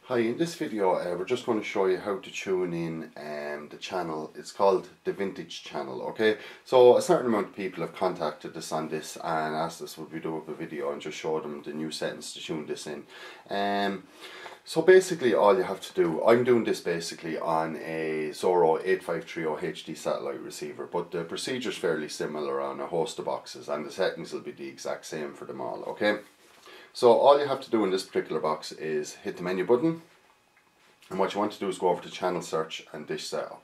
Hi, in this video we're just going to show you how to tune in the channel. It's called the Vintage channel, okay? So a certain amount of people have contacted us on this and asked us would we do up a video and just show them the new settings to tune this in. So basically all you have to do, I'm doing this basically on a Zorro 8530 HD satellite receiver, but the procedure is fairly similar on a host of boxes and the settings will be the exact same for them all, okay? So all you have to do in this particular box is hit the menu button, and what you want to do is go over to channel search and dish setup.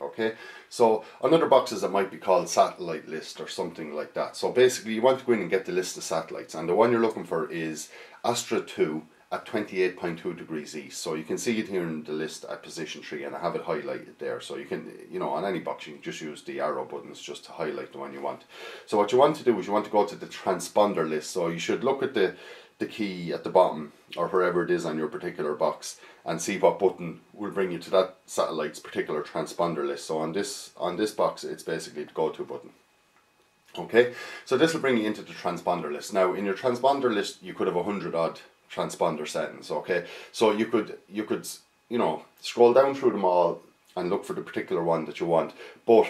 Okay, so on other boxes it might be called satellite list or something like that. So basically you want to go in and get the list of satellites, and the one you're looking for is Astra 2 at 28.2 degrees east. So you can see it here in the list at position 3, and I have it highlighted there. So you can, on any box you can just use the arrow buttons just to highlight the one you want. So what you want to do is you want to go to the transponder list. So you should look at the key at the bottom or wherever it is on your particular box and see what button will bring you to that satellite's particular transponder list. So on this box it's basically the go to button. Okay, so this will bring you into the transponder list. Now in your transponder list you could have 100 odd transponder settings, okay? So you could scroll down through them all and look for the particular one that you want, but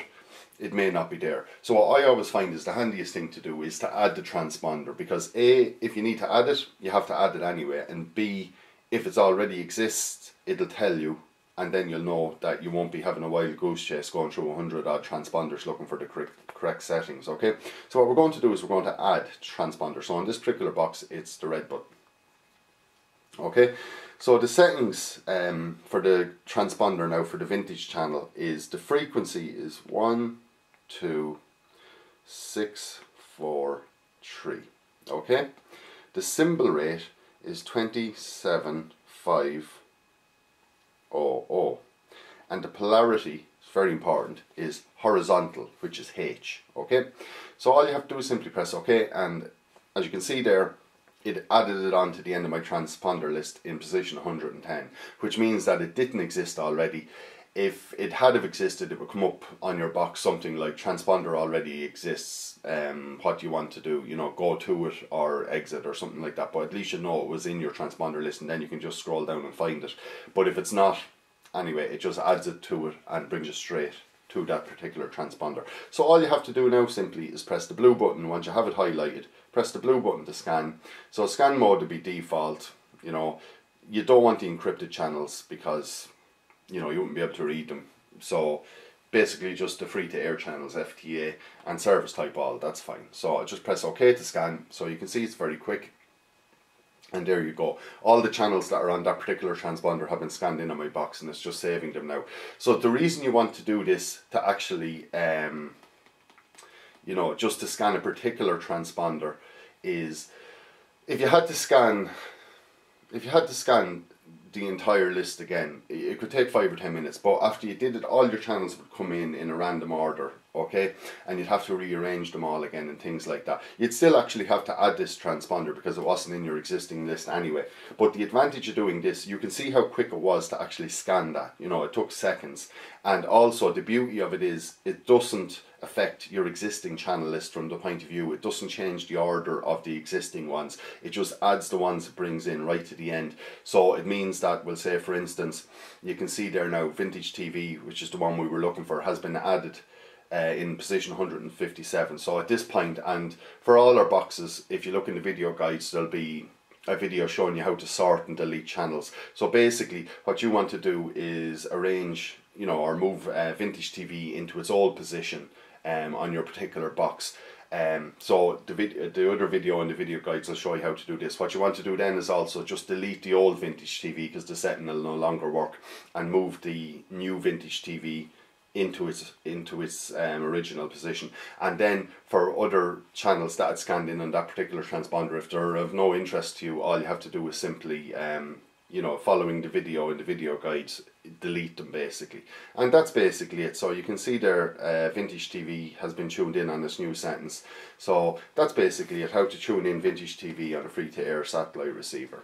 it may not be there. So what I always find is the handiest thing to do is to add the transponder, because A, if you need to add it, you have to add it anyway, and B, if it already exists, it'll tell you, and then you'll know that you won't be having a wild goose chase going through 100 odd transponders looking for the correct settings, okay? So what we're going to do is we're going to add transponder. So on this particular box, it's the red button. Okay, so the settings for the transponder now for the Vintage channel is the frequency is 12643. Okay, the symbol rate is 27500, and the polarity, is very important, is horizontal, which is H. Okay, so all you have to do is simply press OK, and as you can see there, it added it on to the end of my transponder list in position 110, which means that it didn't exist already. If it had have existed, it would come up on your box something like transponder already exists, what do you want to do, go to it or exit or something like that, but at least you know it was in your transponder list and then you can just scroll down and find it. But if it's not, anyway, it just adds it to it and brings you straight to that particular transponder. So all you have to do now simply is press the blue button. Once you have it highlighted, press the blue button to scan. So scan mode will be default. You don't want the encrypted channels because you wouldn't be able to read them. So basically just the free to air channels, FTA, and service type all, that's fine. So I'll just press OK to scan. So you can see it's very quick. And there you go. All the channels that are on that particular transponder have been scanned in on my box, and it's just saving them now. So the reason you want to do this to actually, just to scan a particular transponder is if you had to scan the entire list again, it could take 5 or 10 minutes, but after you did it, all your channels would come in a random order, okay, and you'd have to rearrange them all again and things like that. You'd still actually have to add this transponder because it wasn't in your existing list anyway, but the advantage of doing this, you can see how quick it was to actually scan that. It took seconds, and also the beauty of it is it doesn't affect your existing channel list from the point of view, it doesn't change the order of the existing ones, it just adds the ones it brings in right to the end. So it means that, we'll say for instance, you can see there now Vintage TV, which is the one we were looking for, has been added in position 157. So at this point, and for all our boxes, if you look in the video guides, there'll be a video showing you how to sort and delete channels. So basically what you want to do is arrange, or move Vintage TV into its old position on your particular box. So the other video and the video guides will show you how to do this. What you want to do then is also just delete the old Vintage TV because the setting will no longer work, and move the new Vintage TV into its original position. And then for other channels that had scanned in on that particular transponder, if they're of no interest to you, all you have to do is simply following the video and the video guides, delete them basically. And that's basically it. So you can see there Vintage TV has been tuned in on this new settings. So that's basically it, how to tune in Vintage TV on a free to air satellite receiver.